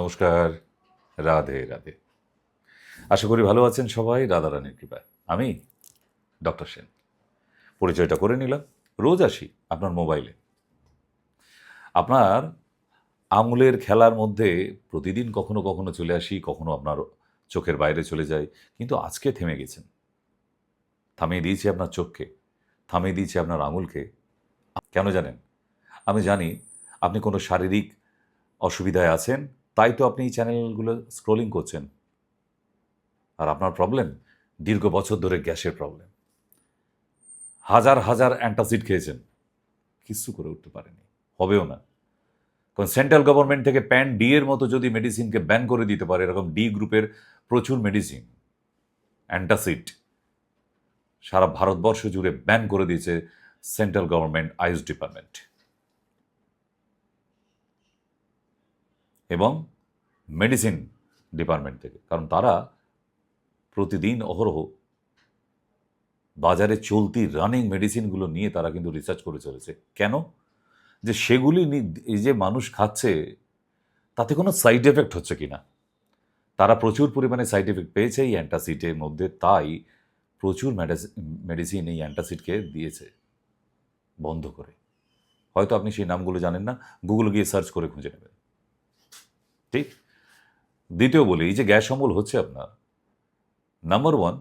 নমস্কার। রাধে রাধে। আশা করি ভালো আছেন সবাই রাধারানীর কৃপায়। আমি ডক্টর সেন। পরিচয়টা করে নিলাম। রোজ আসি আপনার মোবাইলে। আপনার আঙুলের খেলার মধ্যে প্রতিদিন কখনো কখনো চলে আসি, কখনো আপনার চোখের বাইরে চলে যাই। কিন্তু আজকে থেমে গেছেন। থামিয়ে দিয়েছি আপনার চোখকে, থামিয়ে দিয়েছি আপনার আঙুলকে। কেন জানেন? আমি জানি আপনি কোনো শারীরিক অসুবিধায় আছেন, তাই তো আপনি এই চ্যানেলগুলো স্ক্রলিং করছেন। আর আপনার প্রবলেম দীর্ঘ বছর ধরে গ্যাসের প্রবলেম। হাজার হাজার অ্যান্টাসিড খেয়েছেন, কিচ্ছু করে উঠতে পারেনি, হবেও না। কারণ সেন্ট্রাল গভর্নমেন্ট থেকে প্যান ডি এর মতো যদি মেডিসিনকে ব্যান করে দিতে পারে, এরকম ডি গ্রুপের প্রচুর মেডিসিন অ্যান্টাসিড সারা ভারতবর্ষ জুড়ে ব্যান করে দিয়েছে সেন্ট্রাল গভর্নমেন্ট আয়ুষ ডিপার্টমেন্ট এবং মেডিসিন ডিপার্টমেন্ট থেকে। কারণ তারা প্রতিদিন অহরহ বাজারে চলতি রানিং মেডিসিনগুলো নিয়ে তারা কিন্তু রিসার্চ করে চলেছে। কেন? যে সেগুলি এই যে মানুষ খাচ্ছে তাতে কোনো সাইড এফেক্ট হচ্ছে কিনা। তারা প্রচুর পরিমাণে সাইড এফেক্ট পেয়েছে এই অ্যান্টাসিডের মধ্যে, তাই প্রচুর মেডিসিন এই অ্যান্টাসিডকে দিয়েছে বন্ধ করে। হয়তো আপনি সেই নামগুলো জানেন না, গুগল গিয়ে সার্চ করে খুঁজে নেবেন। ঠিক। দ্বিতীয় বলি, এই যে গ্যাস অম্বল হচ্ছে আপনার, নাম্বার ওয়ান,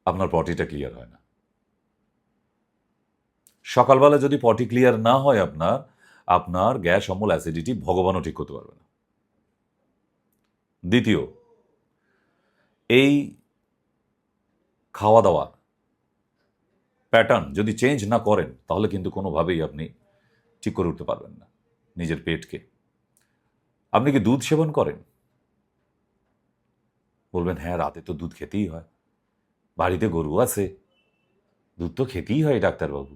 আপনার পটিটা ক্লিয়ার হয় না। সকালবেলা যদি পটি ক্লিয়ার না হয় আপনার গ্যাস অম্বল অ্যাসিডিটি ভগবানও ঠিক করতে পারবে না। দ্বিতীয়, এই খাওয়া দাওয়ার প্যাটার্ন যদি চেঞ্জ না করেন তাহলে কিন্তু কোনোভাবেই আপনি ঠিক করে উঠতে পারবেন না নিজের পেটকে। আপনি কি দুধ সেবন করেন? বলবেন হ্যাঁ, রাতে তো দুধ খেতেই হয়, বাড়িতে গরু আছে, দুধ তো খেতেই হয় ডাক্তারবাবু।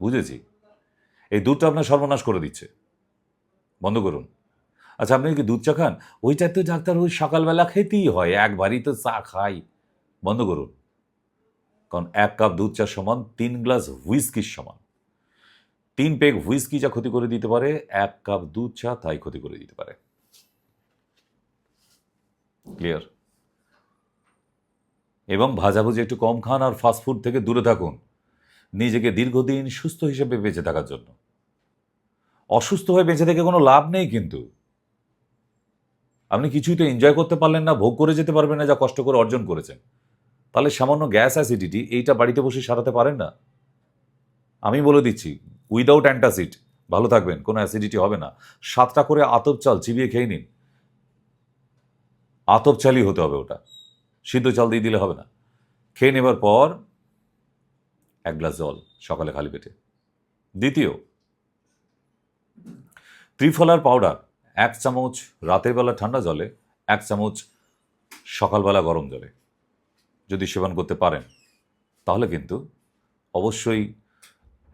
বুঝেছি, এই দুধটা আপনার সর্বনাশ করে দিচ্ছে, বন্ধ করুন। আচ্ছা, আপনি কি দুধ চা খান? ওইটা তো ডাক্তারবাবু সকালবেলা খেতেই হয়, একবারই তো চা খাই। বন্ধ করুন। কারণ 1 কাপ দুধ চা সমান 3 গ্লাস হুইস্কির সমান। 3 পেগ হুইস্কি যা ক্ষতি করে দিতে পারে, 1 কাপ দুধ চা তাই ক্ষতি করে দিতে পারে। ক্লিয়ার? এবং ভাজাভুজি একটু কম খান আর ফাস্টফুড থেকে দূরে থাকুন নিজেকে দীর্ঘদিন সুস্থ হিসেবে বেঁচে থাকার জন্য। অসুস্থ হয়ে বেঁচে থেকে কোনো লাভ নেই কিন্তু। আপনি কিছুই তো এনজয় করতে পারলেন না, ভোগ করে যেতে পারবেন না যা কষ্ট করে অর্জন করেছেন। তাহলে সামান্য গ্যাস অ্যাসিডিটি এইটা বাড়িতে বসে সারাতে পারেন না? আমি বলে দিচ্ছি, উইদাউট অ্যান্টাসিড ভালো থাকবেন, কোনো অ্যাসিডিটি হবে না। 7টা করে আতপ চাল চিবিয়ে খেয়ে নিন। আতপ চালই হতে হবে ওটা, সিদ্ধ চাল দিয়ে দিলে হবে না। খেয়ে নেবার পর 1 গ্লাস জল সকালে খালি পেটে। দ্বিতীয়, ত্রিফলার পাউডার 1 চামচ রাতের বেলা ঠান্ডা জলে, 1 চামচ সকালবেলা গরম জলে যদি সেবন করতে পারেন তাহলে কিন্তু অবশ্যই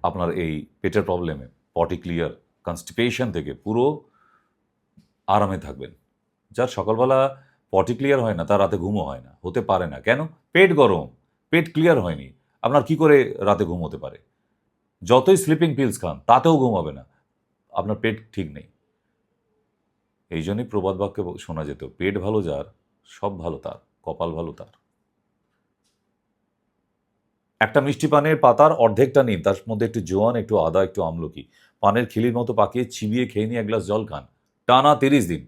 আপনার এই পেটের প্রবলেমে, পটি ক্লিয়ার, কনস্টিপেশন থেকে পুরো আরামে থাকবেন। যার সকালবেলা পটি ক্লিয়ার হয় না তার রাতে ঘুমও হয় না, হতে পারে না। কেন? পেট গরম, পেট ক্লিয়ার হয়নি। আপনার কি করে রাতে ঘুম হতে পারে? যতই স্লিপিং পিলস খান তাতেও ঘুম হবে না, আপনার পেট ঠিক নেই। এই জন্যই প্রবাদ বাক্যে শোনা যেত, পেট ভালো যার সব ভালো তার, কপাল ভালো তার। একটা মিষ্টি পানের পাতার অর্ধেকটা নিন, তার মধ্যে একটু জোয়ান, একটু আদা, একটু আমলকি, পানের খিলির মতো পাকিয়ে চিবিয়ে খেয়ে নিয়ে 1 গ্লাস জল খান টানা 30 দিন।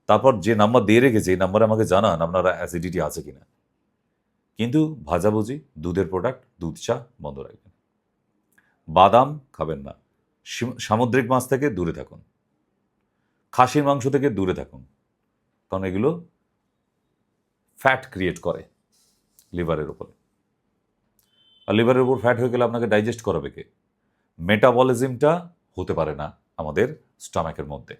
তারপর যে নাম্বার দিয়ে রেখেছে এই নাম্বারে আমাকে জানান আপনারা অ্যাসিডিটি আছে কিনা। কিন্তু ভাজাভুজি, দুধের প্রোডাক্ট, দুধ চা বন্ধ রাখবেন। বাদাম খাবেন না। সামুদ্রিক মাছ থেকে দূরে থাকুন। খাসির মাংস থেকে দূরে থাকুন, কারণ এগুলো ফ্যাট ক্রিয়েট করে লিভারের উপরে। আর লিভারের উপর ফ্যাট হয়ে গেলে আপনাকে ডাইজেস্ট করাবে কে? মেটাবলিজমটা হতে পারে না আমাদের স্টমাকের মধ্যে।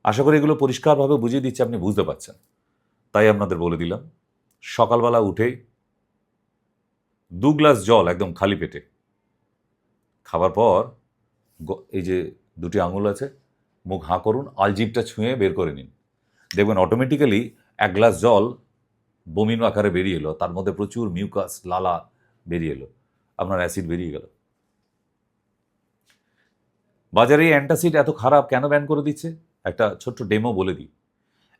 আশা করি এগুলো পরিষ্কারভাবে বুঝিয়ে দিচ্ছে, আপনি বুঝতে পারছেন। তাই আপনাদের বলে দিলাম, সকালবেলা উঠেই 2 গ্লাস জল একদম খালি পেটে খাবার পর এই যে 2টি আঙুল আছে, মুখ হাঁ করুন, আলজিভটা ছুঁয়ে বের করে নিন। দেখবেন অটোমেটিক্যালি 1 গ্লাস জল বমির আকারে বেরিয়ে এলো, তার মধ্যে প্রচুর মিউকাস, লালা বেরিয়ে এলো, আপনার অ্যাসিড বেরিয়ে গেল। বাজারে এই অ্যান্টাসিড এত খারাপ কেন ব্যান করে দিচ্ছে? একটা ছোট্ট ডেমো বলে দিই।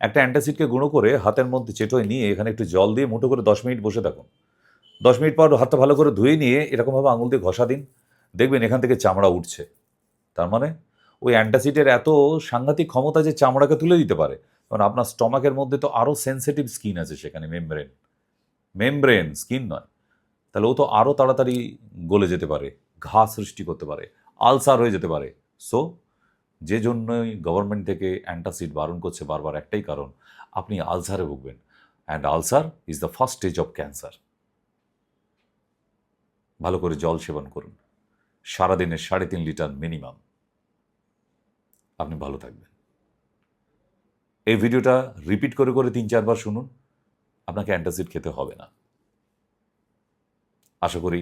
একটা অ্যান্টাসিডকে গুঁড়ো করে হাতের মধ্যে চেটোয় নিয়ে এখানে একটু জল দিয়ে মুঠো করে 10 মিনিট বসে থাকুন। 10 মিনিট পর হাতটা ভালো করে ধুয়ে নিয়ে এরকমভাবে আঙুল দিয়ে ঘষা দিন। দেখবেন এখান থেকে চামড়া উঠছে। তার মানে ওই অ্যান্টাসিডের এত সাংঘাতিক ক্ষমতা যে চামড়াকে তুলে দিতে পারে। কারণ আপনার স্টমাকের মধ্যে তো আরও সেনসিটিভ স্কিন আছে সেখানে, মেমব্রেন, স্কিন নয়। তাহলে ও তো আরও তাড়াতাড়ি গলে যেতে পারে, ঘা সৃষ্টি করতে পারে, আলসার হয়ে যেতে পারে। সো যে জন্যই গভর্নমেন্ট থেকে অ্যান্টাসিড বারণ করছে বারবার, একটাই কারণ, আপনি আলসারে ভুগবেন। And ulcer is the first stage of cancer. ভালো করে জল সেবন করুন, সারাদিনে 3.5 লিটার মিনিমাম। আপনি ভালো থাকবেন। এই ভিডিওটা রিপিট করে করে 3-4 বার শুনুন, আপনাকে অ্যান্টাসিড খেতে হবে না। আশা করি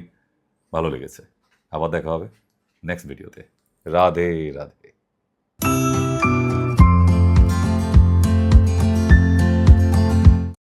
ভালো লেগেছে। আবার দেখা হবে নেক্সট ভিডিওতে। রাধে রাধে।